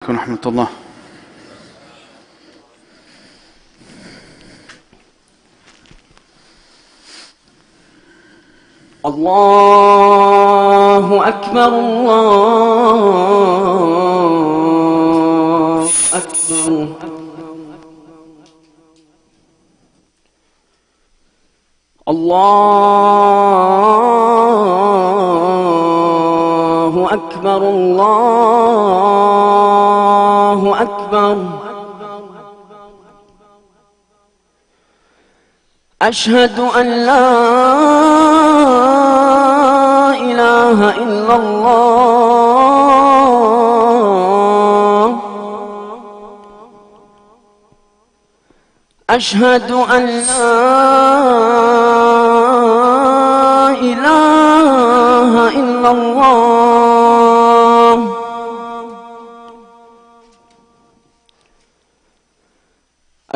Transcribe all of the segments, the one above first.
ورحمة الله. الله أكبر الله أكبر. الله أكبر الله أكبر. أشهد أن لا إله إلا الله. أشهد أن لا إله إلا الله.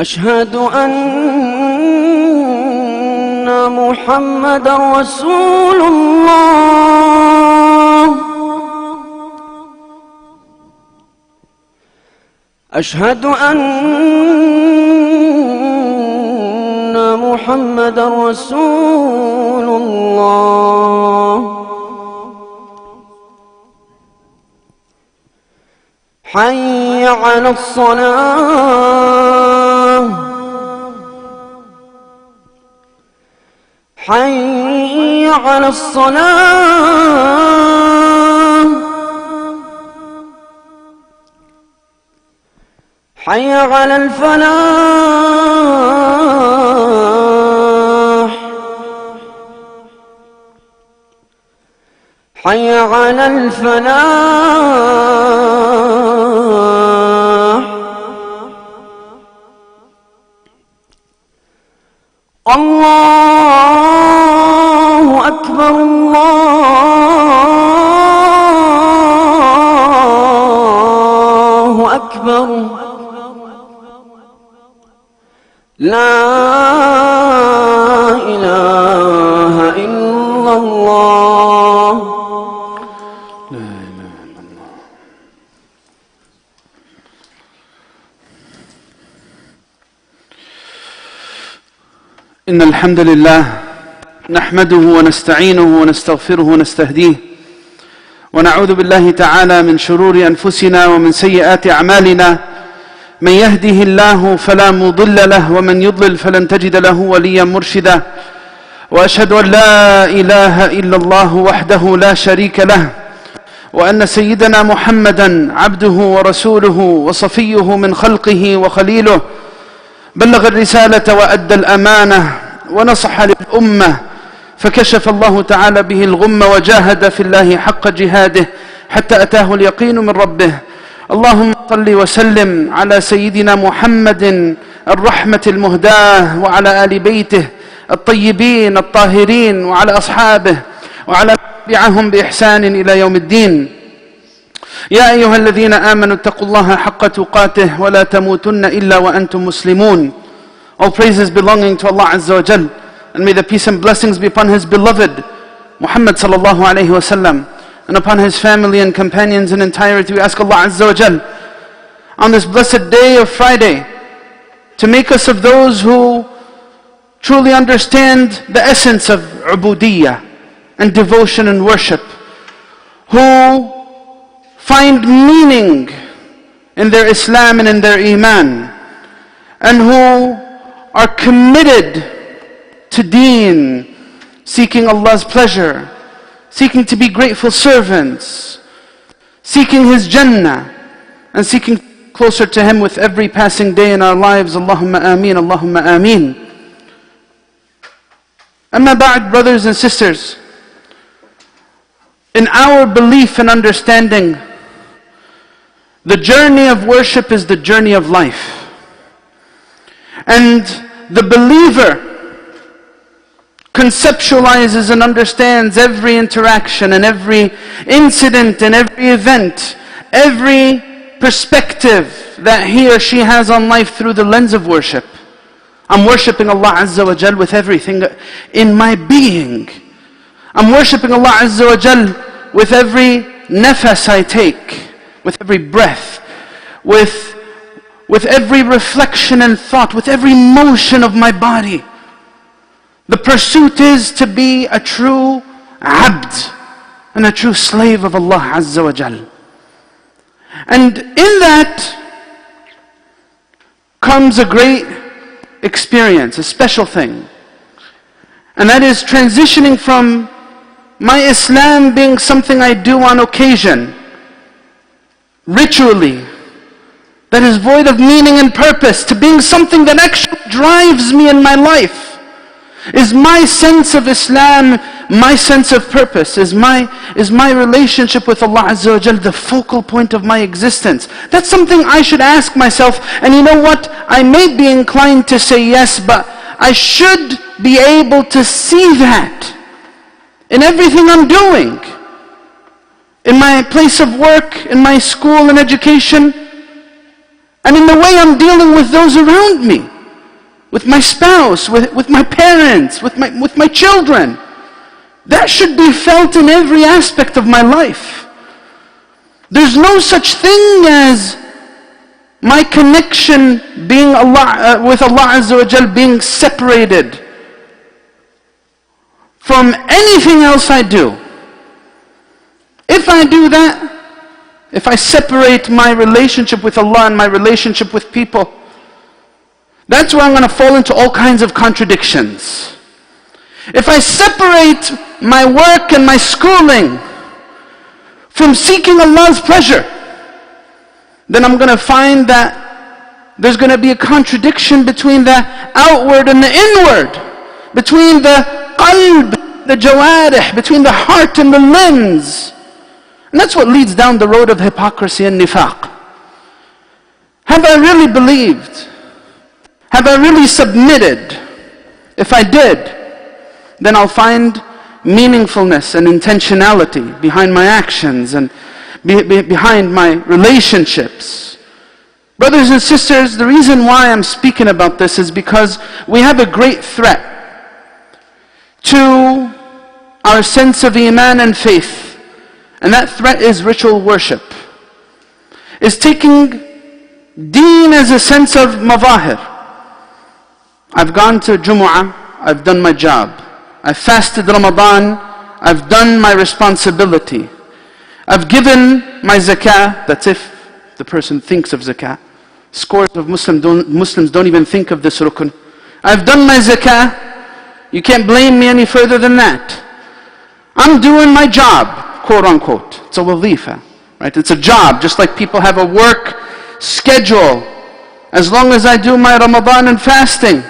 أشهد أن محمدًا رسول الله. أشهد أن محمدًا رسول الله. حي على الصلاة. حي على الصلاة. حي على الفلاح. حي على الفلاح. الله أكبر الله أكبر. لا إله إلا الله. لا إله إلا الله. إن الحمد لله نحمده ونستعينه ونستغفره ونستهديه ونعوذ بالله تعالى من شرور أنفسنا ومن سيئات أعمالنا. من يهده الله فلا مضل له ومن يضلل فلن تجد له وليا مرشدا. وأشهد أن لا إله إلا الله وحده لا شريك له، وأن سيدنا محمدا عبده ورسوله وصفيه من خلقه وخليله، بلغ الرسالة وأدى الأمانة ونصح للأمة، فكشف الله تعالى به الغمة وجاهد في الله حق جهاده حتى أتاه اليقين من ربه. اللهم صل وسلم على سيدنا محمد الرحمة المهداة وعلى آل بيته الطيبين الطاهرين وعلى أصحابه وعلى من تبعهم بإحسان إلى يوم الدين. يا أيها الذين آمنوا اتقوا الله حق تقاته ولا تموتن إلا وأنتم مسلمون. All praises belonging to Allah Azza wa Jal, and may the peace and blessings be upon His beloved Muhammad sallallahu alayhi wa sallam, and upon his family and companions in entirety. We ask Allah Azza wa Jal on this blessed day of Friday to make us of those who truly understand the essence of ubudiyyah and devotion and worship, who find meaning in their Islam and in their Iman, and who are committed to deen, seeking Allah's pleasure, seeking to be grateful servants, seeking His Jannah, and seeking closer to Him with every passing day in our lives. Allahumma ameen, Allahumma ameen. Amma ba'd, brothers and sisters, in our belief and understanding, the journey of worship is the journey of life. And the believer conceptualizes and understands every interaction and every incident and every event, every perspective that he or she has on life through the lens of worship. I'm worshipping Allah Azza wa Jal with everything in my being. I'm worshipping Allah Azza wa Jal with every nafas I take, with every breath. with every reflection and thought, with every motion of my body. The pursuit is to be a true abd and a true slave of Allah Azza wa Jal. And in that comes a great experience, a special thing. And that is transitioning from my Islam being something I do on occasion, ritually, that is void of meaning and purpose, to being something that actually drives me in my life. Is my sense of Islam, my sense of purpose, is my relationship with Allah Azza wa Jal the focal point of my existence? That's something I should ask myself. And you know what? I may be inclined to say yes, but I should be able to see that in everything I'm doing. In my place of work, in my school and education, and in the way I'm dealing with those around me. With my spouse, with my parents, with my children. That should be felt in every aspect of my life. There's no such thing as my connection being with Allah Azza wa Jal being separated from anything else I do. If I do that, if I separate my relationship with Allah and my relationship with people, that's where I'm going to fall into all kinds of contradictions. If I separate my work and my schooling from seeking Allah's pleasure, then I'm going to find that there's going to be a contradiction between the outward and the inward, between the qalb, the jawarih, between the heart and the limbs. And that's what leads down the road of hypocrisy and nifaq. Have I really believed? Have I really submitted? If I did, then I'll find meaningfulness and intentionality behind my actions and behind my relationships. Brothers and sisters, the reason why I'm speaking about this is because we have a great threat to our sense of iman and faith. And that threat is ritual worship. Is taking deen as a sense of mazahir. I've gone to Jumu'ah, I've done my job. I've fasted Ramadan, I've done my responsibility. I've given my zakah, that's if the person thinks of zakah. Scores of Muslims don't even think of this rukun. I've done my zakah, you can't blame me any further than that. I'm doing my job, quote unquote. It's a wazifa, right? It's a job, just like people have a work schedule. As long as I do my Ramadan and fasting,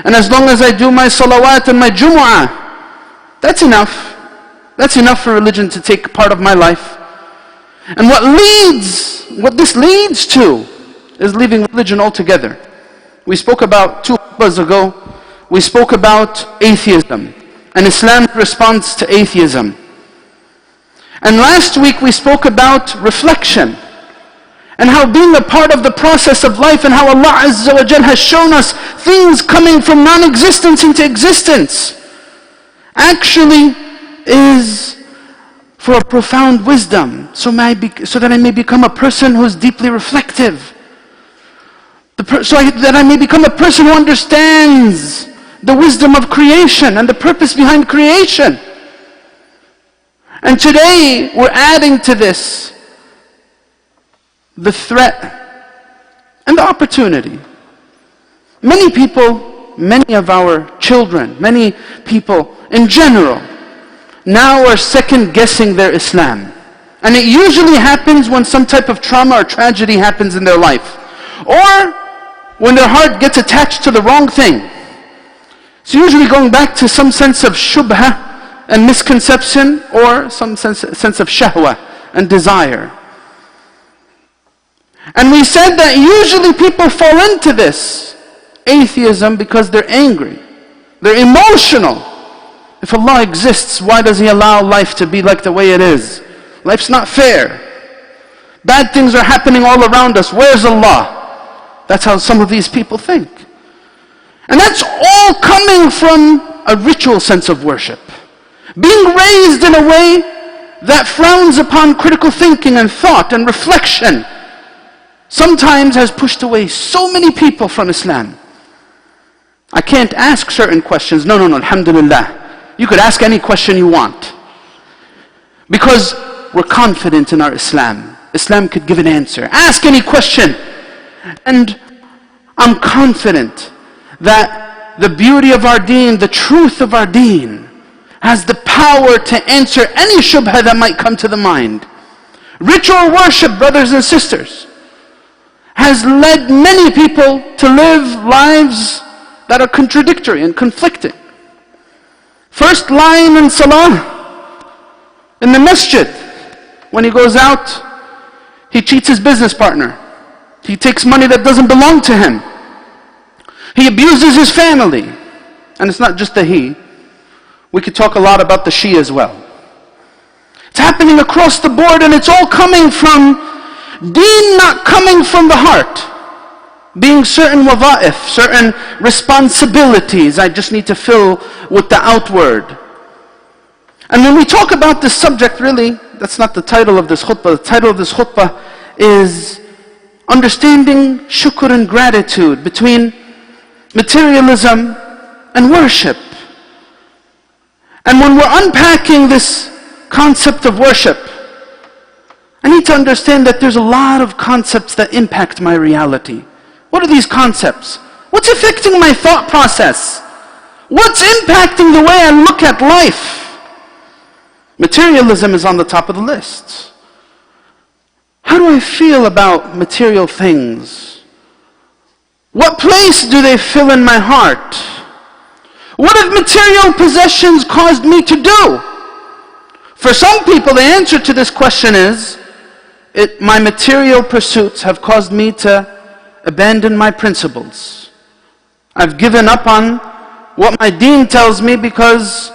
and as long as I do my salawat and my Jumu'ah, that's enough. That's enough for religion to take part of my life. And what this leads to is leaving religion altogether. We spoke about 2 khutbahs ago, we spoke about atheism and Islam's response to atheism. And last week we spoke about reflection and how being a part of the process of life and how Allah Azza wa Jal has shown us things coming from non-existence into existence actually is for a profound wisdom, so that I may become a person who is deeply reflective. So that I may become a person who understands the wisdom of creation and the purpose behind creation. And today we're adding to this the threat and the opportunity. Many people, many of our children, many people in general, now are second guessing their Islam. And it usually happens when some type of trauma or tragedy happens in their life. Or when their heart gets attached to the wrong thing. It's usually going back to some sense of shubha and misconception, or some sense of shahwa and desire. And we said that usually people fall into this atheism because they're angry. They're emotional. If Allah exists, why does He allow life to be like the way it is? Life's not fair. Bad things are happening all around us. Where's Allah? That's how some of these people think. And that's all coming from a ritual sense of worship. Being raised in a way that frowns upon critical thinking and thought and reflection. sometimes has pushed away so many people from Islam. I can't ask certain questions. No, alhamdulillah. You could ask any question you want. Because we're confident in our Islam. Islam could give an answer. Ask any question. And I'm confident that the beauty of our deen, the truth of our deen, has the power to answer any shubha that might come to the mind. Ritual worship, brothers and sisters, has led many people to live lives that are contradictory and conflicting. First line in salah, in the masjid, when he goes out, he cheats his business partner. He takes money that doesn't belong to him. He abuses his family. And it's not just the he. We could talk a lot about the she as well. It's happening across the board, and it's all coming from deen, not coming from the heart. Being certain wada'if, certain responsibilities I just need to fill with the outward. And when we talk about this subject, really, that's not the title of this khutbah. The title of this khutbah is understanding shukr and gratitude between materialism and worship. And when we're unpacking this concept of worship, I need to understand that there's a lot of concepts that impact my reality. What are these concepts? What's affecting my thought process? What's impacting the way I look at life? Materialism is on the top of the list. How do I feel about material things? What place do they fill in my heart? What have material possessions caused me to do? For some people, the answer to this question is, my material pursuits have caused me to abandon my principles. I've given up on what my deen tells me because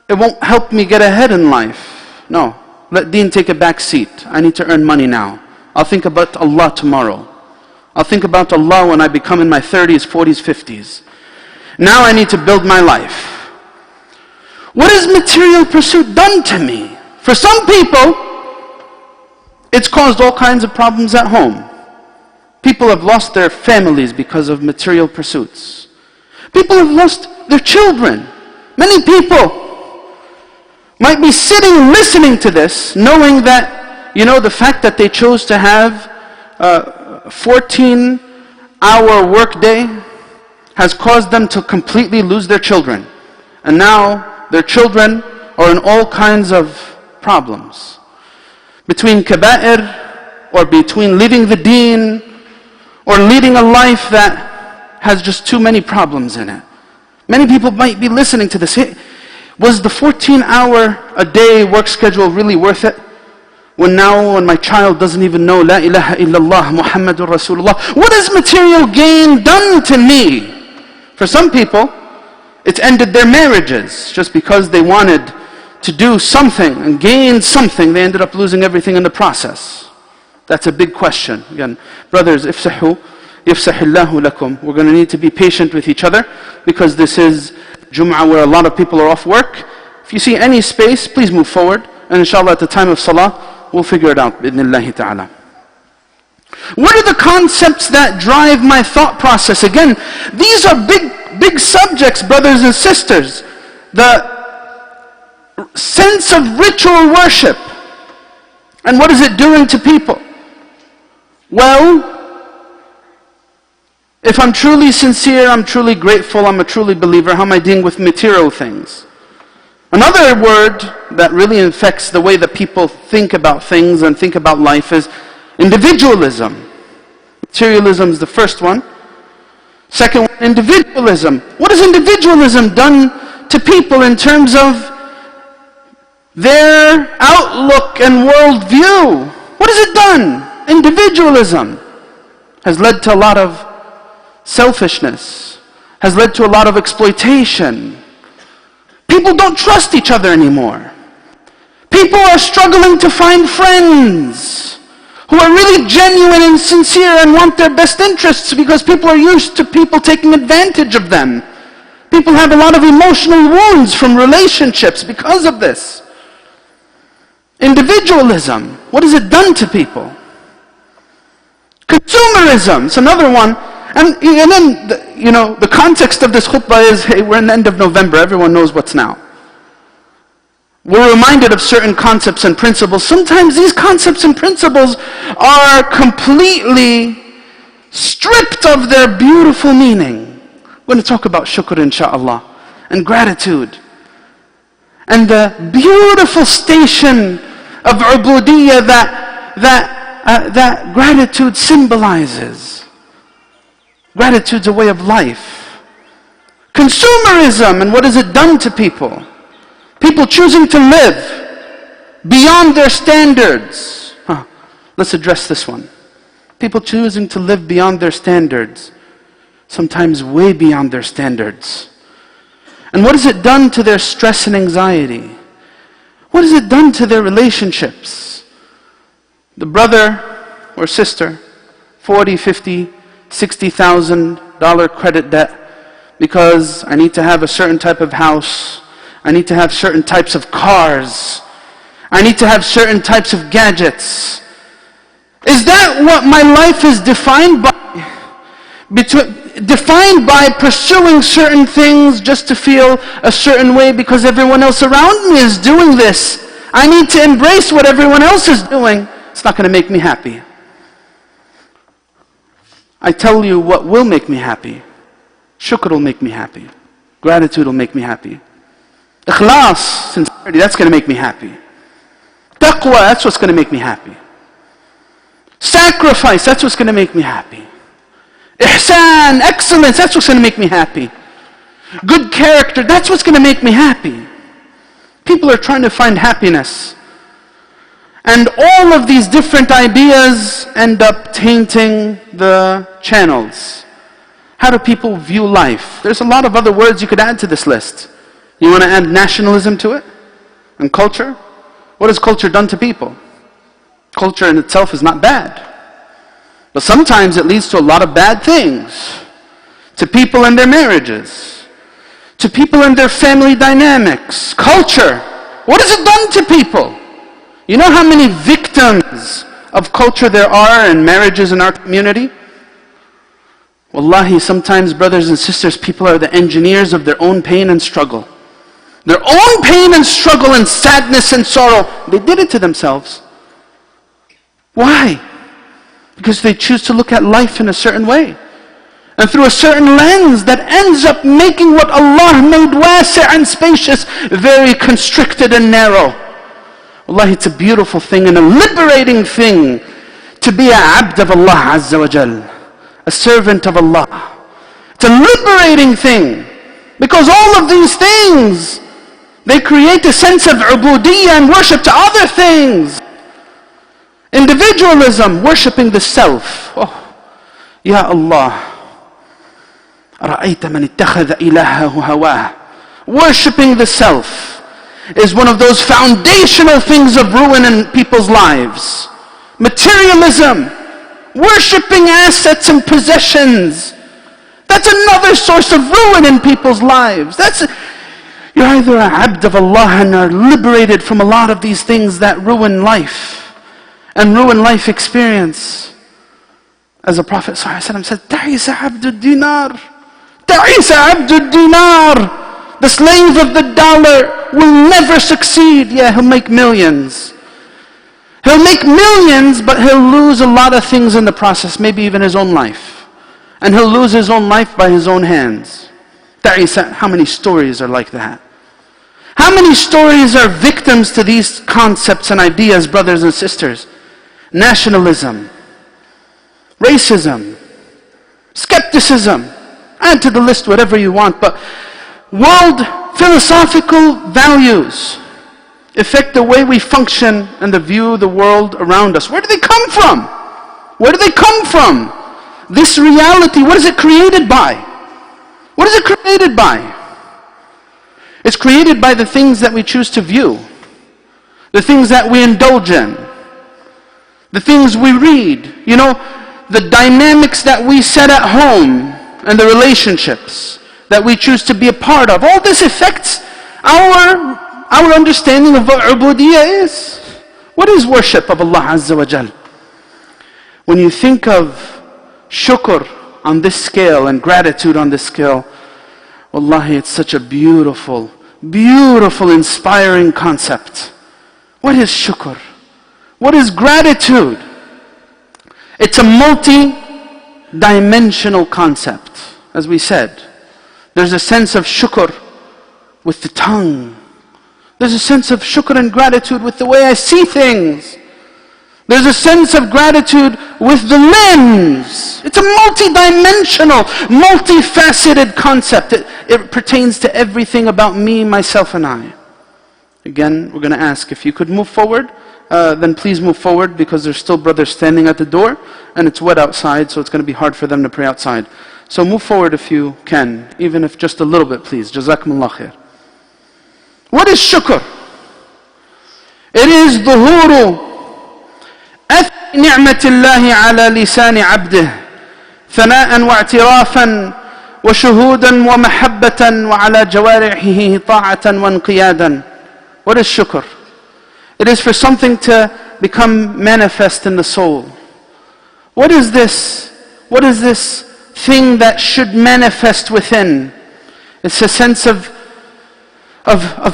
it won't help me get ahead in life. No, let deen take a back seat. I need to earn money now. I'll think about Allah tomorrow. I'll think about Allah when I become in my 30s, 40s, 50s. Now I need to build my life. What has material pursuit done to me? For some people, it's caused all kinds of problems at home. People have lost their families because of material pursuits. People have lost their children. Many people might be sitting listening to this, knowing that, the fact that they chose to have a 14-hour workday has caused them to completely lose their children. And now their children are in all kinds of problems. Between kaba'ir, or between leaving the deen, or leading a life that has just too many problems in it. Many people might be listening to this. Hey, was the 14-hour-a-day work schedule really worth it? When my child doesn't even know La ilaha illallah Muhammadur Rasulullah. What has material gain done to me? For some people, it's ended their marriages just because they wanted to do something and gain something. They ended up losing everything in the process. That's a big question. Again, brothers, ifsahu, yafsahillahu lakum. We're going to need to be patient with each other because this is Jum'ah where a lot of people are off work. If you see any space, please move forward. And inshallah at the time of salah, we'll figure it out, bi'idhnillahi ta'ala. What are the concepts that drive my thought process? Again, these are big subjects, brothers and sisters. The sense of ritual worship. And what is it doing to people? Well, if I'm truly sincere, I'm truly grateful, I'm a truly believer, how am I dealing with material things? Another word that really affects the way that people think about things and think about life is individualism. Materialism is the first one. Second one, individualism. What has individualism done to people in terms of their outlook and worldview? What has it done? Individualism has led to a lot of selfishness, has led to a lot of exploitation. People don't trust each other anymore. People are struggling to find friends who are really genuine and sincere and want their best interests because people are used to people taking advantage of them. People have a lot of emotional wounds from relationships because of this. Individualism, what has it done to people? Consumerism, it's another one. And then, the context of this khutbah is, hey, we're in the end of November, everyone knows what's now. We're reminded of certain concepts and principles. Sometimes these concepts and principles are completely stripped of their beautiful meaning. We're going to talk about shukr, inshaAllah, and gratitude. And the beautiful station of ubudiyyah that gratitude symbolizes. Gratitude's a way of life. Consumerism, and what has it done to people? People choosing to live beyond their standards. Let's address this one. People choosing to live beyond their standards, sometimes way beyond their standards. And what has it done to their stress and anxiety? What has it done to their relationships? The brother or sister, $40,000, $50,000, $60,000 credit debt because I need to have a certain type of house. I need to have certain types of cars. I need to have certain types of gadgets. Is that what my life is defined by? Defined by pursuing certain things just to feel a certain way because everyone else around me is doing this. I need to embrace what everyone else is doing. It's not going to make me happy. I tell you what will make me happy. Shukr will make me happy. Gratitude will make me happy. Ikhlas, sincerity, that's going to make me happy. Taqwa, that's what's going to make me happy. Sacrifice, that's what's going to make me happy. Ihsan, excellence, that's what's going to make me happy. Good character, that's what's going to make me happy. People are trying to find happiness. And all of these different ideas end up tainting the channels. How do people view life? There's a lot of other words you could add to this list. You want to add nationalism to it? And culture? What has culture done to people? Culture in itself is not bad. But sometimes it leads to a lot of bad things. To people and their marriages. To people and their family dynamics. Culture. What has it done to people? You know how many victims of culture there are in marriages in our community? Wallahi, sometimes, brothers and sisters, people are the engineers of their own pain and struggle. Their own pain and struggle and sadness and sorrow, they did it to themselves. Why? Because they choose to look at life in a certain way. And through a certain lens that ends up making what Allah made wasi' and spacious very constricted and narrow. Wallahi, it's a beautiful thing and a liberating thing to be a abd of Allah Azza wa Jal, a servant of Allah. It's a liberating thing because all of these things, they create a sense of ubudiyyah and worship to other things. Individualism, worshipping the self. Oh, Ya Allah. أَرَأَيْتَ مَنِ اتَّخَذَ إِلَهَهُ هَوَاهُ. Worshipping the self is one of those foundational things of ruin in people's lives. Materialism, worshipping assets and possessions. That's another source of ruin in people's lives. You're either an abd of Allah and are liberated from a lot of these things that ruin life and ruin life experience. As the Prophet ﷺ said, "Ta'isa abdud dinar. Ta'isa abdud dinar." The slave of the dollar will never succeed. Yeah, he'll make millions. He'll make millions, but he'll lose a lot of things in the process, maybe even his own life. And he'll lose his own life by his own hands. How many stories are like that? How many stories are victims to these concepts and ideas, brothers and sisters? Nationalism, racism, skepticism. Add to the list whatever you want, but world philosophical values affect the way we function and the view of the world around us. Where do they come from? Where do they come from? This reality, what is it created by? What is it created by? It's created by the things that we choose to view, the things that we indulge in, the things we read, the dynamics that we set at home and the relationships that we choose to be a part of. All this affects our understanding of what ubudiyyah is. What is worship of Allah Azza wa Jal? When you think of shukr on this scale and gratitude on this scale, wallahi, it's such a beautiful, beautiful, inspiring concept. What is shukr? What is gratitude? It's a multi-dimensional concept. As we said, there's a sense of shukr with the tongue. There's a sense of shukr and gratitude with the way I see things. There's a sense of gratitude with the limbs. It's a multi-dimensional, multifaceted concept. It pertains to everything about me, myself, and I. Again, we're going to ask if you could move forward. Then please move forward, because there's still brothers standing at the door and it's wet outside, so it's going to be hard for them to pray outside. So move forward if you can, even if just a little bit, please. Jazakumullah khair. What is shukr? It is ظهور نعمة الله على لسان عبده ثناء واعترافا وشهودا ومحبة وعلى جوارحه طاعة وانقيادا. What is shukr? It is for something to become manifest in the soul. What is this? What is this thing that should manifest within? It's a sense of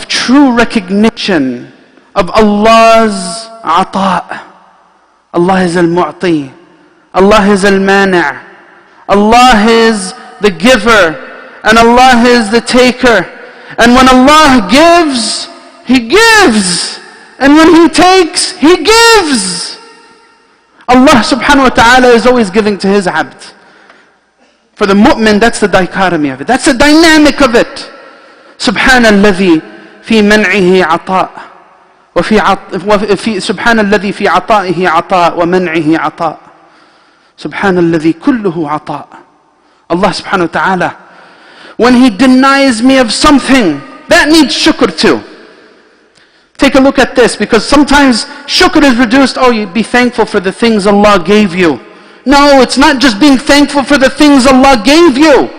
true recognition of Allah's ata'. Allah is al-mu'ti. Allah is al-mani'. Allah is the giver. And Allah is the taker. And when Allah gives, He gives. And when He takes, He gives. Allah subhanahu wa ta'ala is always giving to His abd. For the mu'min, that's the dichotomy of it. That's the dynamic of it. سبحان الذي في منعه عطاء سبحان الذي في عطائه عطاء ومنعه عطاء سبحان الذي كله عطاء. Allah subhanahu wa ta'ala, when He denies me of something, that needs shukr too. Take a look at this, because sometimes shukr is reduced, oh, you be thankful for the things Allah gave you. No, it's not just being thankful for the things Allah gave you.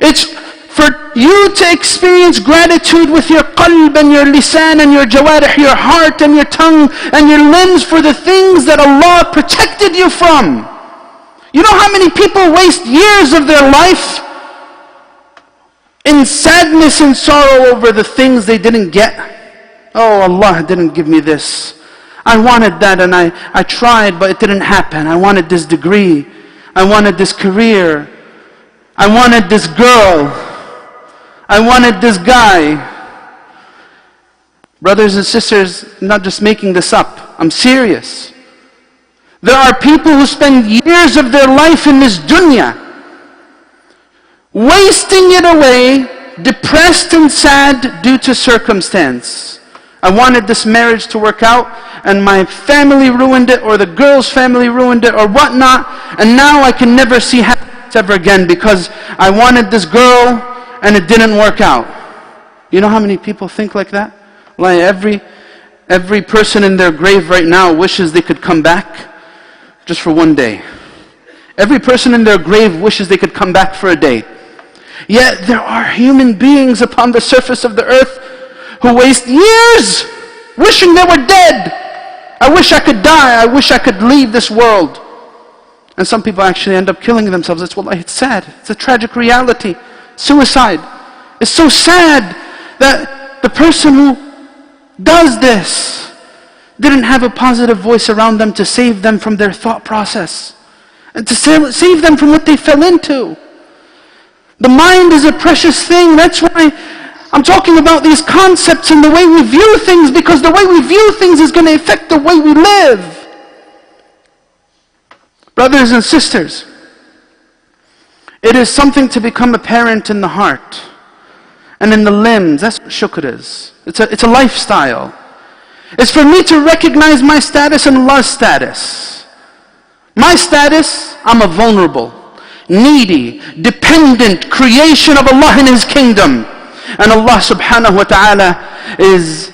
It's for you to experience gratitude with your qalb and your lisan and your jawarih, your heart and your tongue and your limbs, for the things that Allah protected you from. You know how many people waste years of their life in sadness and sorrow over the things they didn't get? Oh, Allah didn't give me this. I wanted that and I tried, but it didn't happen. I wanted this degree. I wanted this career. I wanted this girl. I wanted this guy. Brothers and sisters, I'm not just making this up. I'm serious. There are people who spend years of their life in this dunya, wasting it away, depressed and sad due to circumstance. I wanted this marriage to work out, and my family ruined it, or the girl's family ruined it, or whatnot, and now I can never see happiness ever again because I wanted this girl and it didn't work out. You know how many people think like that? Like every person in their grave right now wishes they could come back just for one day. Every person in their grave wishes they could come back for a day. Yet there are human beings upon the surface of the earth who waste years wishing they were dead. I wish I could die. I wish I could leave this world. And some people actually end up killing themselves. It's sad. It's a tragic reality. Suicide. It's so sad that the person who does this didn't have a positive voice around them to save them from their thought process and to save them from what they fell into. The mind is a precious thing. That's why I'm talking about these concepts and the way we view things, because the way we view things is going to affect the way we live. Brothers and sisters, it is something to become apparent in the heart and in the limbs. That's what shukr is. It's a lifestyle. It's for me to recognize my status and Allah's status. My status, I'm a vulnerable, needy, dependent creation of Allah in His kingdom. And Allah subhanahu wa ta'ala is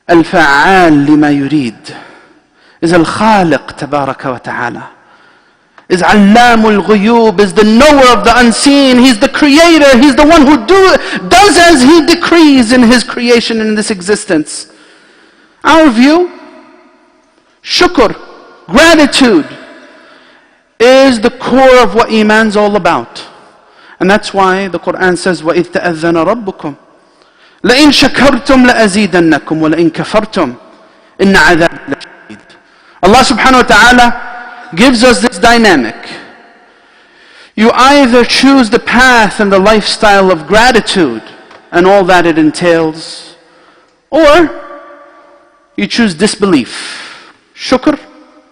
al-fa'al lima yurid. Is al-khaliq tabaraka wa ta'ala. Is allamul ghuyub, is the knower of the unseen. He's the creator. He's the one who does as He decrees in His creation, in this existence. Our view, shukr, Gratitude is the core of what Iman's all about. And that's why the Quran says, وَإِذْ تَأَذَّنَ رَبُّكُمْ لَإِن شَكَرْتُمْ لَأَزِيدَنَّكُمْ وَلَإِن كَفَرْتُمْ إِنَّ عَذَابِي لَشَدِيدٌ. Allah subhanahu wa ta'ala gives us this dynamic. You either choose the path and the lifestyle of gratitude and all that it entails, or you choose disbelief. Shukr,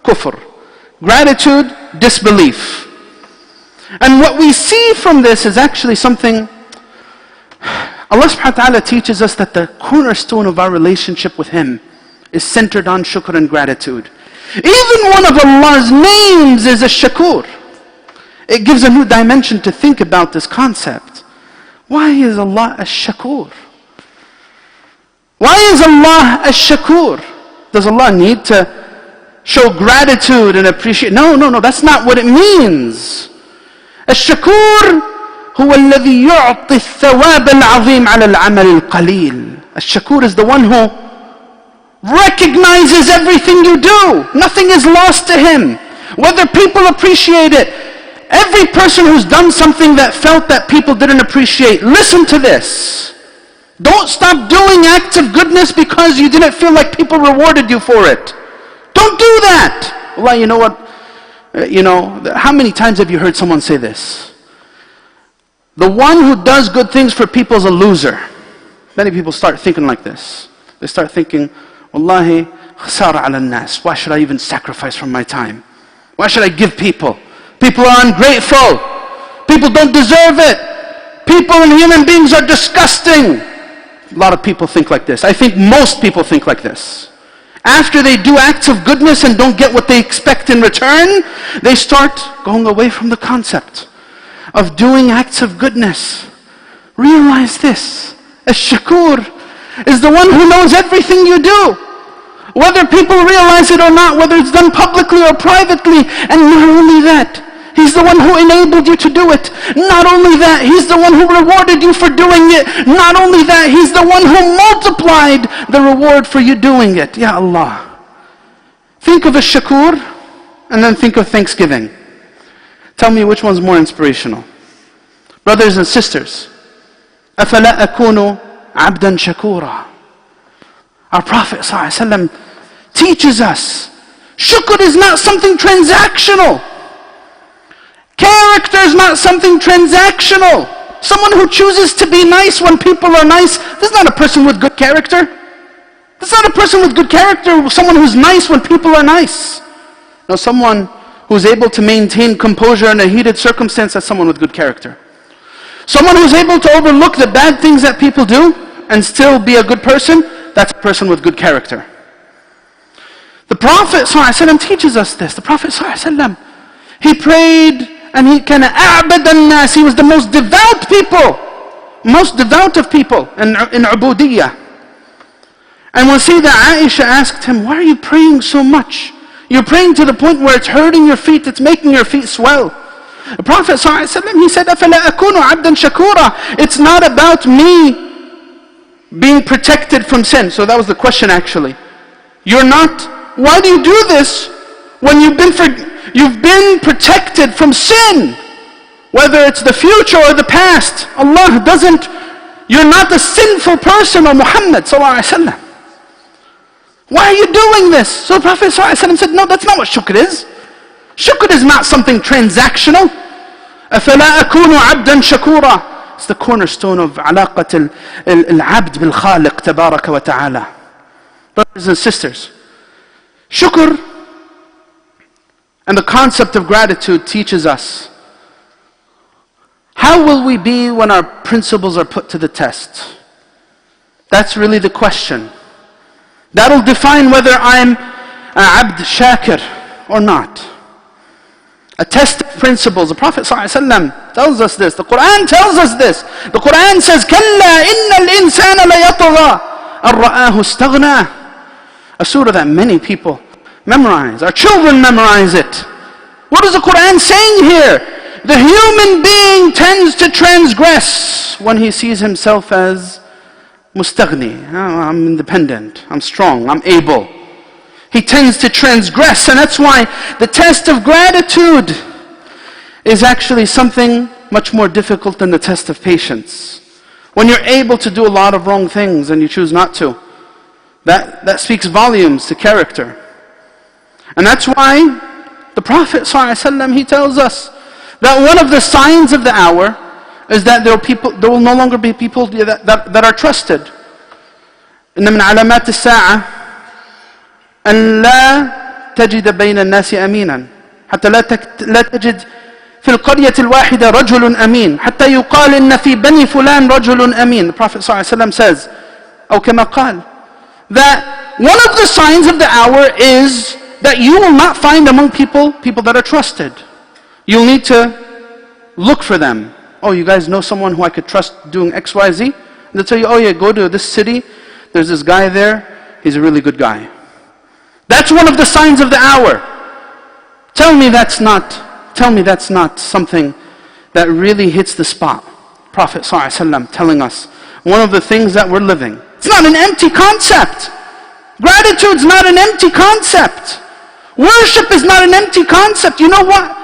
kufr. Gratitude, disbelief. And what we see from this is actually something, Allah subhanahu wa ta'ala teaches us that the cornerstone of our relationship with Him is centered on shukr and gratitude. Even one of Allah's names is a shakur. It gives a new dimension to think about this concept. Why is Allah a shakur? Why is Allah a shakur? Does Allah need to show gratitude and appreciate? No, that's not what it means. الشكور هو الذي يعطي الثواب العظيم على العمل القليل. الشكور is the one who recognizes everything you do. Nothing is lost to him, whether people appreciate it. Every person who's done something that felt that people didn't appreciate, listen to this. Don't stop doing acts of goodness because you didn't feel like people rewarded you for it. Don't do that. Allah, you know what? How many times have you heard someone say this? The one who does good things for people is a loser. Many people start thinking like this. They start thinking, Wallahi, khasara ala nas. Why should I even sacrifice from my time? Why should I give people? People are ungrateful. People don't deserve it. People and human beings are disgusting. A lot of people think like this. I think most people think like this. After they do acts of goodness and don't get what they expect in return, they start going away from the concept of doing acts of goodness. Realize this. Ash-shakur is the one who knows everything you do. Whether people realize it or not, whether it's done publicly or privately. And not only that, He's the one who enabled you to do it. Not only that, He's the one who rewarded you for doing it. Not only that, He's the one who multiplied the reward for you doing it. Ya Allah. Think of a shakur and then think of thanksgiving. Tell me which one's more inspirational. Brothers and sisters, أَفَلَا أَكُونُ عَبْدًا شَكُورًا. Our Prophet ﷺ teaches us, shukr is not something transactional. Character is not something transactional. Someone who chooses to be nice when people are nice, this is not a person with good character. This is not a person with good character, someone who's nice when people are nice. No, someone who's able to maintain composure in a heated circumstance, that's someone with good character. Someone who's able to overlook the bad things that people do and still be a good person, that's a person with good character. The Prophet ﷺ teaches us this. The Prophet ﷺ, he prayed and he kind of a'bad an-nas. He was the most devout of people in ubudiyyah. And when Sayyidah Aisha asked him, why are you praying so much? You're praying to the point where it's hurting your feet, it's making your feet swell. The Prophet ﷺ, he said, أَفَلَا أَكُونُ عَبْدًا شَكُورًا. It's not about me being protected from sin. So that was the question actually. You're not, why do you do this when you've been protected from sin? Whether it's the future or the past. Allah doesn't, you're not a sinful person, or Muhammad sallallahu alaihi wasallam. Why are you doing this? So the Prophet sallallahu alaihi wasallam said, no, that's not what shukr is. Shukr is not something transactional. أَفَلَا أَكُونُ عَبْدًا شَكُورًا. It's the cornerstone of علاقة العبد بالخالق تبارك وتعالى. Brothers and sisters, shukr and the concept of gratitude teaches us, how will we be when our principles are put to the test? That's really the question. That'll define whether I'm an abd shakir or not. A test of principles. The Prophet ﷺ tells us this. The Quran tells us this. The Quran says, كَلَّا إِنَّ الْإِنسَانَ لَيَطْغَى أَن رَآهُ اسْتَغْنَى. A surah that many people memorize. Our children memorize it. What is the Quran saying here? The human being tends to transgress when he sees himself as mustaghni. I'm independent, I'm strong, I'm able. He tends to transgress, and that's why the test of gratitude is actually something much more difficult than the test of patience. When you're able to do a lot of wrong things and you choose not to, that speaks volumes to character. And that's why the Prophet ﷺ, he tells us that one of the signs of the hour is that there will no longer be people that are trusted. إن من علامات الساعة أن لا تجد بين الناس أمينا حتى لا تجد في القرية الواحدة رجل أمين حتى يقال إن في بني فلان رجل أمين. The Prophet ﷺ says, أو كما قال, that one of the signs of the hour is that you will not find among people that are trusted. You'll need to look for them. Oh, you guys know someone who I could trust doing X, Y, Z? And they'll tell you, oh yeah, go to this city, there's this guy there, he's a really good guy. That's one of the signs of the hour. Tell me that's not something that really hits the spot. Prophet ﷺ telling us, one of the things that we're living, it's not an empty concept. Gratitude's not an empty concept. Worship is not an empty concept. You know what?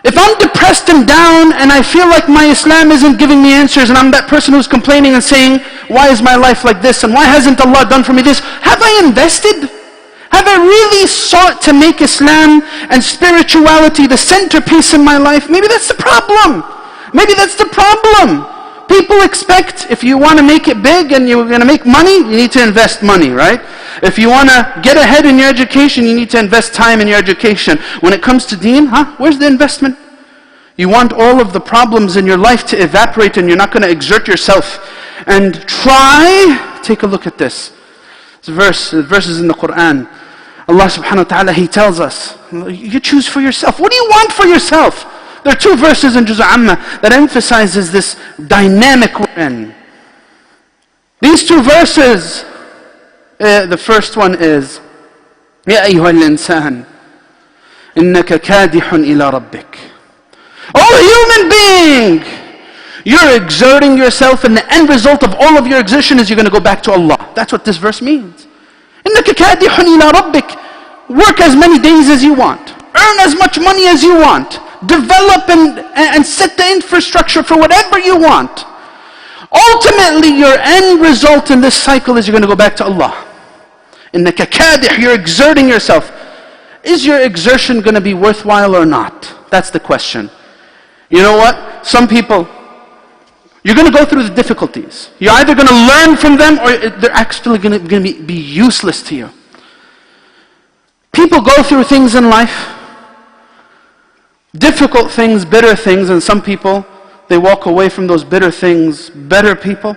If I'm depressed and down and I feel like my Islam isn't giving me answers and I'm that person who's complaining and saying, why is my life like this and why hasn't Allah done for me this? Have I invested? Have I really sought to make Islam and spirituality the centerpiece in my life? Maybe that's the problem. Maybe that's the problem. People expect if you want to make it big and you're going to make money, you need to invest money, right? If you want to get ahead in your education, you need to invest time in your education. When it comes to deen, where's the investment? You want all of the problems in your life to evaporate and you're not going to exert yourself and try. Take a look at this. Verses in the Quran. Allah subhanahu wa ta'ala, He tells us, you choose for yourself. What do you want for yourself? There are two verses in Juz' Amma that emphasizes this dynamic we're in. These two verses, the first one is, يا أيها الإنسان إنك كادح إلى ربك. Oh human being! You're exerting yourself and the end result of all of your exertion is you're going to go back to Allah. That's what this verse means. إنك كادح إلى ربك. Work as many days as you want. Earn as much money as you want. Develop and set the infrastructure for whatever you want. Ultimately, your end result in this cycle is you're going to go back to Allah. إنك كادح, you're exerting yourself. Is your exertion going to be worthwhile or not? That's the question. You know what? Some people, you're going to go through the difficulties. You're either going to learn from them or they're actually going to be useless to you. People go through things in life, difficult things, bitter things, and some people, they walk away from those bitter things better people.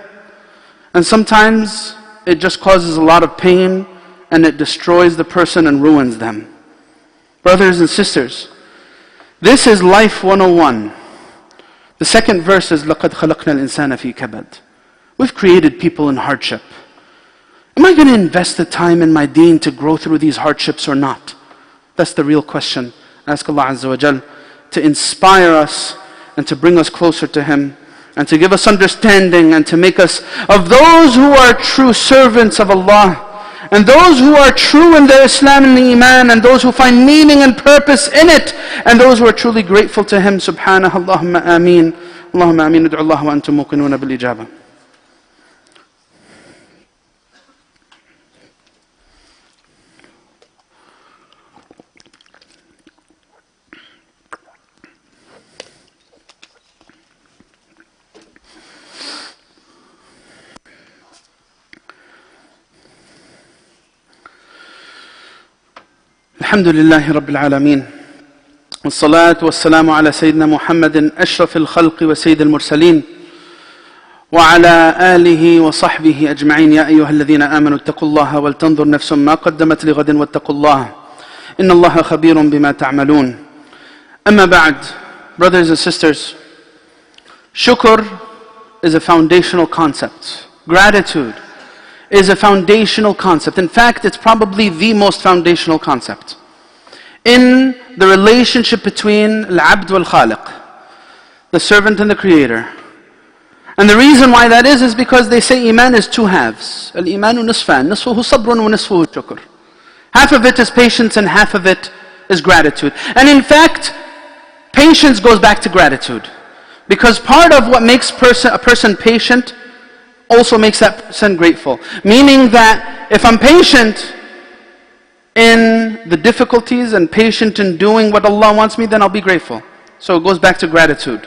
And sometimes it just causes a lot of pain and it destroys the person and ruins them. Brothers and sisters, this is life 101. The second verse is لَقَدْ خَلَقْنَا الْإِنسَانَ فِي كَبَدٍ. We've created people in hardship. Am I going to invest the time in my deen to grow through these hardships or not? That's the real question. Ask Allah Azza wa Jal to inspire us and to bring us closer to Him and to give us understanding and to make us of those who are true servants of Allah and those who are true in their Islam and Iman and those who find meaning and purpose in it and those who are truly grateful to Him. Subhanahu. Allahumma ameen. Allahumma ameen. Ud'u Allah wa antum muqinuna bil ijaba. الحمد لله رب العالمين والصلاة والسلام على سيدنا محمد أشرف الخلق وسيد المرسلين وعلى آله وصحبه أجمعين. يا أيها الذين آمنوا اتقوا الله ولتنظر نفس ما قدمت لغد واتقوا الله إن الله خبير بما تعملون. أما بعد, brothers and sisters, shukr is a foundational concept. Gratitude is a foundational concept. In fact, it's probably the most foundational concept in the relationship between al-abd wal-khaliq, the servant and the creator. And the reason why that is because they say iman is two halves. Al-imanu nisfan, nisfuhu sabrun wa nisfuhu shukr. Half of it is patience and half of it is gratitude. And in fact, patience goes back to gratitude. Because part of what makes a person patient also makes that person grateful. Meaning that if I'm patient in the difficulties and patient in doing what Allah wants me, then I'll be grateful. So it goes back to gratitude.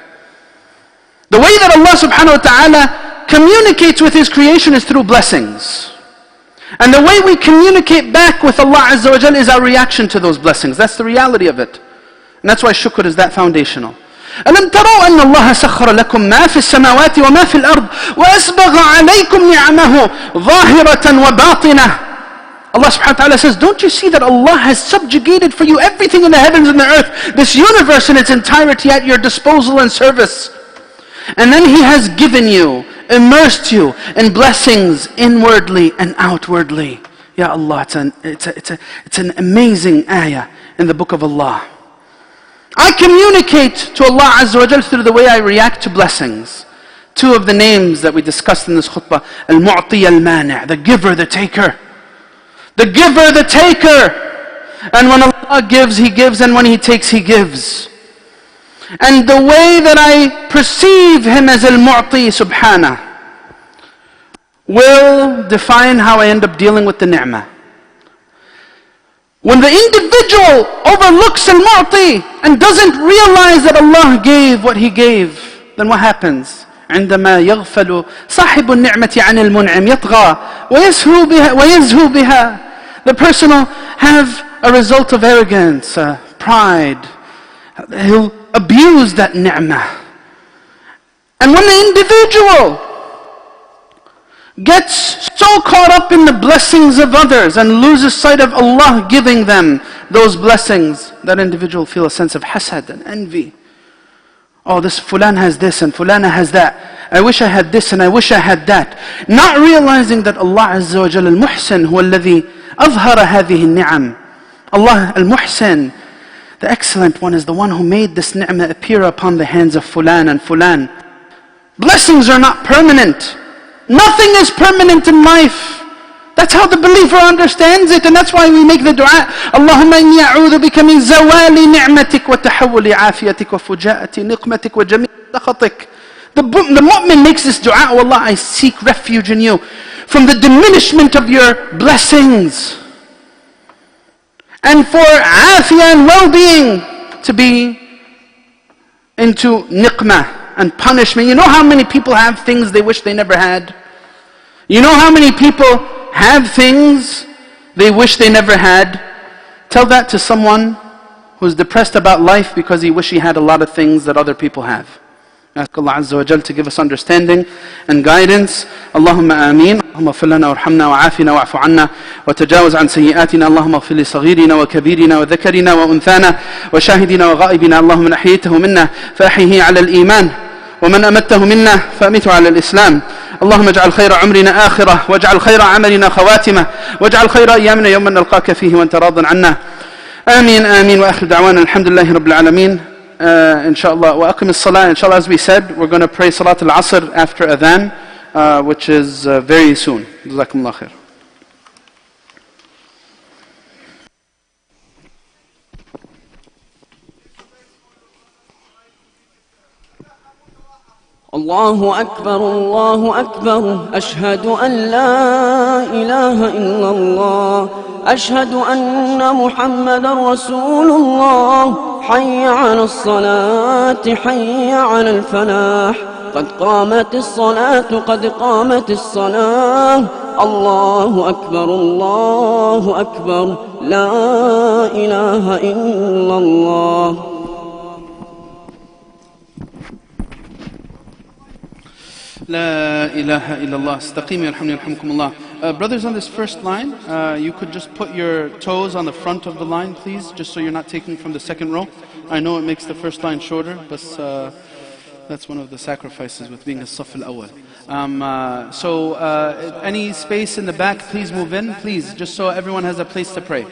The way that Allah subhanahu wa ta'ala communicates with His creation is through blessings. And the way we communicate back with Allah Azza wa Jal is our reaction to those blessings. That's the reality of it. And that's why shukr is that foundational. أَلَمْ تَرَوْا أَنَّ اللَّهَ سَخَّرَ لَكُم مَا فِي السَّمَاوَاتِ وَمَا فِي الْأَرْضِ وَأَسْبَغَ عَلَيْكُمْ نِعَمَهُ ظَاهِرَةً وَبَاطِنَةً. Allah subhanahu wa ta'ala says, don't you see that Allah has subjugated for you everything in the heavens and the earth, this universe in its entirety at your disposal and service. And then He has given you, immersed you in blessings inwardly and outwardly. Ya Allah, it's an amazing ayah in the book of Allah. I communicate to Allah Azza wa Jal through the way I react to blessings. Two of the names that we discussed in this khutbah, Al-Mu'ti Al-Mani', the giver, the taker. The giver, the taker. And when Allah gives, He gives, and when He takes, He gives. And the way that I perceive Him as Al-Mu'ti Subhanah will define how I end up dealing with the ni'mah. When the individual overlooks Al-Mu'ti and doesn't realize that Allah gave what He gave, then what happens? عندما يغفل صاحب النعمة عن المنعم يطغى ويزهو بها. The person will have a result of arrogance, pride. He'll abuse that ni'mah. And when the individual gets so caught up in the blessings of others and loses sight of Allah giving them those blessings, that individual will feel a sense of hasad and envy. Oh, this fulan has this and fulana has that. I wish I had this and I wish I had that. Not realizing that Allah Azza wa Jalla al-Muhsin huwa alladhi أظهر هذه النعم. Allah al-Muhsin, the excellent one, is the one who made this ni'mah appear upon the hands of fulan and fulan. Blessings are not permanent. Nothing is permanent in life. That's how the believer understands it, and that's why we make the dua. Allahumma inni a'udhu bika min zawali ni'matik wa tahawuli afiyatik wa fujaati niqmatik wa jami' sakhatik. The mu'min makes this dua, oh Allah, I seek refuge in you from the diminishment of your blessings, and for afiyah and well-being to be into niqmah and punishment. You know how many people have things they wish they never had? You know how many people have things they wish they never had? Tell that to someone who's depressed about life because he wish he had a lot of things that other people have. Ask Allah Azza wa Jal to give us understanding and guidance. Allahumma ameen. اللهم اغفر لنا وارحمنا وعافنا واعف عنا وتجاوز عن سيئاتنا. اللهم اغفر لصغيرنا وكبيرنا وذكرنا وانثانا وشاهدنا وغائبنا. اللهم من احييته منا فاحيه على الايمان ومن امته منا فامته على الاسلام. اللهم اجعل خير عمرنا اخره واجعل خير عملنا خواتمه واجعل خير ايامنا يوم نلقاك فيه وانت راض عنا. امين امين. واخر دعوانا الحمد لله رب العالمين. Inshallah, وأقم الصلاة. Inshallah, as we said, we're going to pray Salat al-Asr after Adhan, which is very soon. Jazakumullah khair. الله أكبر الله أكبر أشهد أن لا إله إلا الله أشهد أن محمد رسول الله حي على الصلاة حي على الفلاح قد قامت الصلاة قد قامت الصلاة الله أكبر لا إله إلا الله. La ilaha illallah. Istaqimi yarhamkumullah. Brothers on this first line, you could just put your toes on the front of the line, please, just so you're not taking from the second row. I know it makes the first line shorter, but that's one of the sacrifices with being a saf al-awwal. So any space in the back, please move in, please, just so everyone has a place to pray.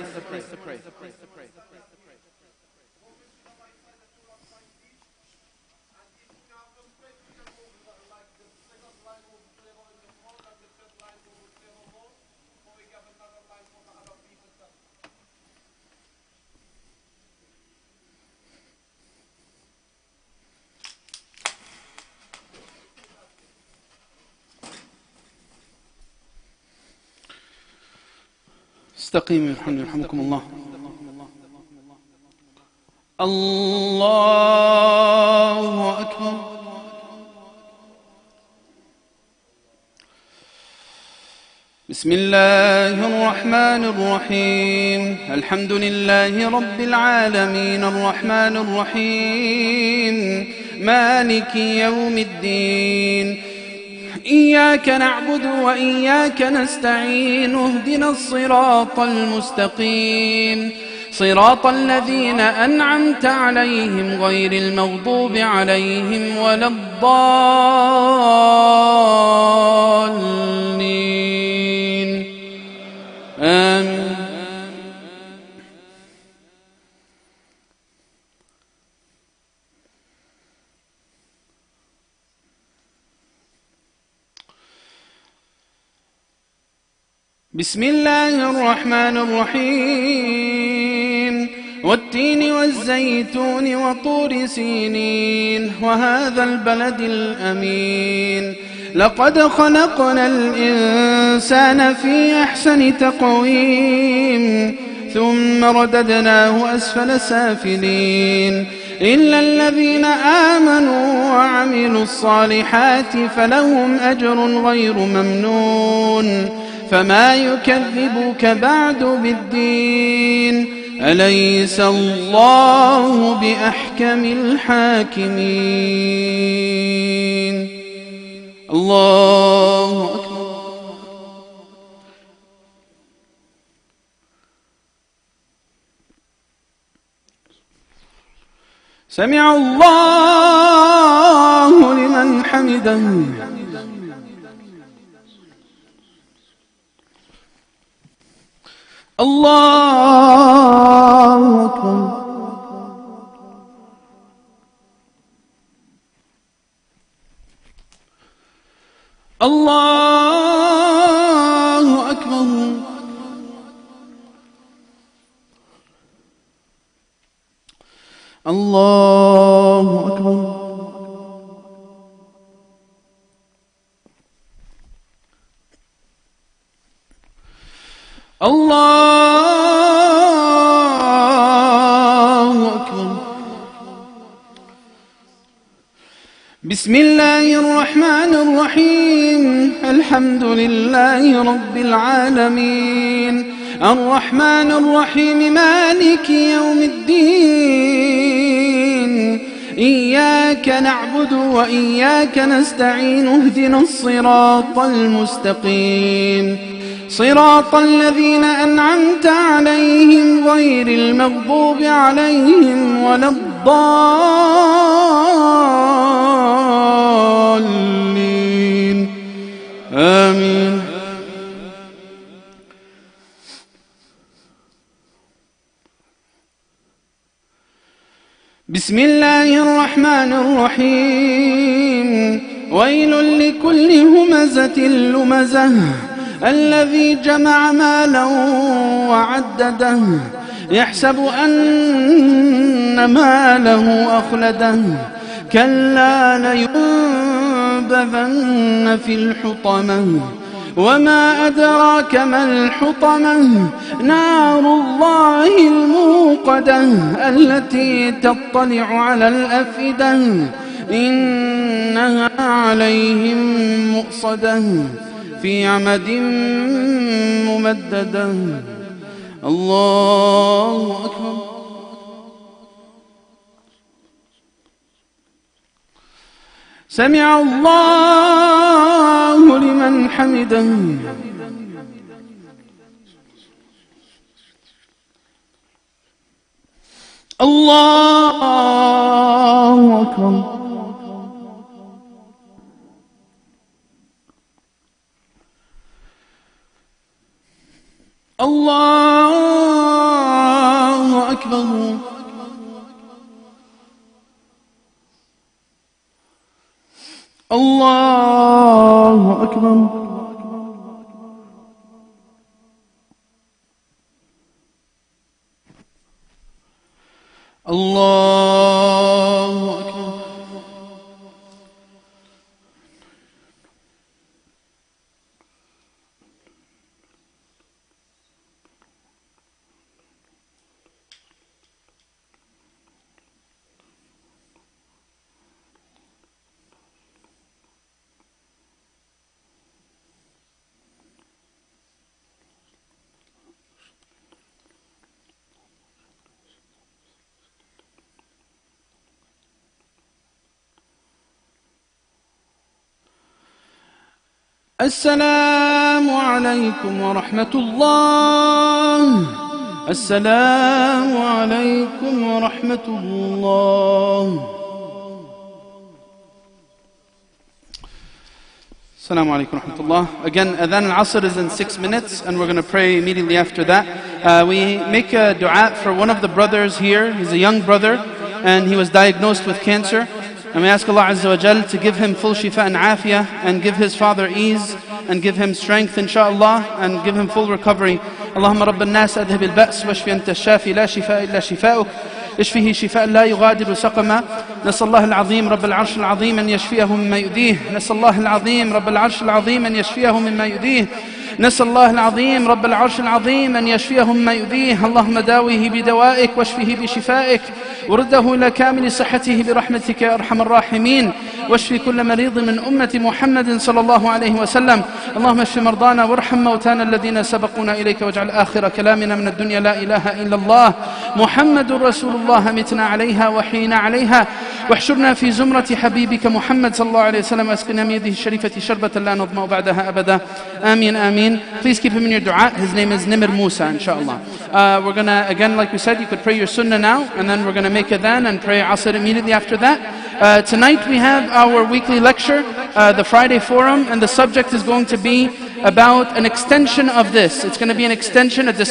استقيموا يرحمكم الله. الله أكبر. بسم الله الرحمن الرحيم. الحمد لله رب العالمين الرحمن الرحيم مالك يوم الدين. إياك نعبد وإياك نستعين. اهدنا الصراط المستقيم صراط الذين أنعمت عليهم غير المغضوب عليهم ولا الضالين آمين. بسم الله الرحمن الرحيم. والتين والزيتون وطور سينين وهذا البلد الأمين. لقد خلقنا الإنسان في أحسن تقويم ثم رددناه أسفل سافلين إلا الذين آمنوا وعملوا الصالحات فلهم أجر غير ممنون. فما يكذبك بعد بالدين أليس الله بأحكم الحاكمين. الله أكبر. سمع الله لمن حمده. الله أكبر. الله أكبر. الله أكبر. الله أكبر. بسم الله الرحمن الرحيم. الحمد لله رب العالمين الرحمن الرحيم مالك يوم الدين. إياك نعبد وإياك نستعين. اهدنا الصراط المستقيم صراط الذين أنعمت عليهم غير المغضوب عليهم ولا الضالين آمين. بسم الله الرحمن الرحيم. ويل لكل همزة لمزة الذي جمع مالا وعدده يحسب أن ماله أخلده كلا لينبذن في الحطمة وما أدراك ما الحطمة نار الله الموقدة التي تطلع على الأفئدة إنها عليهم مؤصدة في عمد ممددة. الله أكبر. سمع الله لمن حمده. الله أكبر. الله أكبر. الله أكبر. الله أكبر. السلام عليكم ورحمة الله. السلام عليكم ورحمة الله. Assalamu alaikum wa rahmatullah. Again, Adhan al-Asr is in 6 minutes and we're going to pray immediately after that. We make a dua for one of the brothers here. He's a young brother and he was diagnosed with cancer. And we ask Allah Azza wa Jal to give him full shifa and afiyah and give his father ease and give him strength inshaAllah and give him full recovery. Allahumma rabban nas adhib al-ba's washfi anta shafi la shifa illa shifa'uk. اشفه شفاء لا يغادر سقما. نسأل الله العظيم رب العرش العظيم أن يشفيه مما يؤذيه. نسأل الله العظيم رب العرش العظيم أن يشفيه مما يؤذيه. نسأل الله العظيم رب العرش العظيم أن يشفيه مما يؤذيه. اللهم داويه بدوائك واشفه بشفائك ورده إلى كامل صحته برحمتك يا أرحم الراحمين. واشفي كل مريض من أمة محمد صلى الله عليه وسلم. اللهم اشف مرضانا وارحم موتانا الذين سبقونا إليك واجعل آخر كلامنا من الدنيا لا إله إلا الله محمد رسول الله متنا عليها وحينا عليها واحشرنا في زمرة حبيبك محمد صلى الله عليه وسلم واسقنا من يده الشريفة شربة لا نظمأ بعدها أبدا. آمين آمين. Please keep him in your dua. His name is Nimr Musa, inshallah. We're going to, again, like we said, you could pray your sunnah now, and then we're going to make adhan and pray asr immediately after that. Tonight we have our weekly lecture, the Friday Forum, and the subject is going to be about an extension of this. It's going to be an extension, a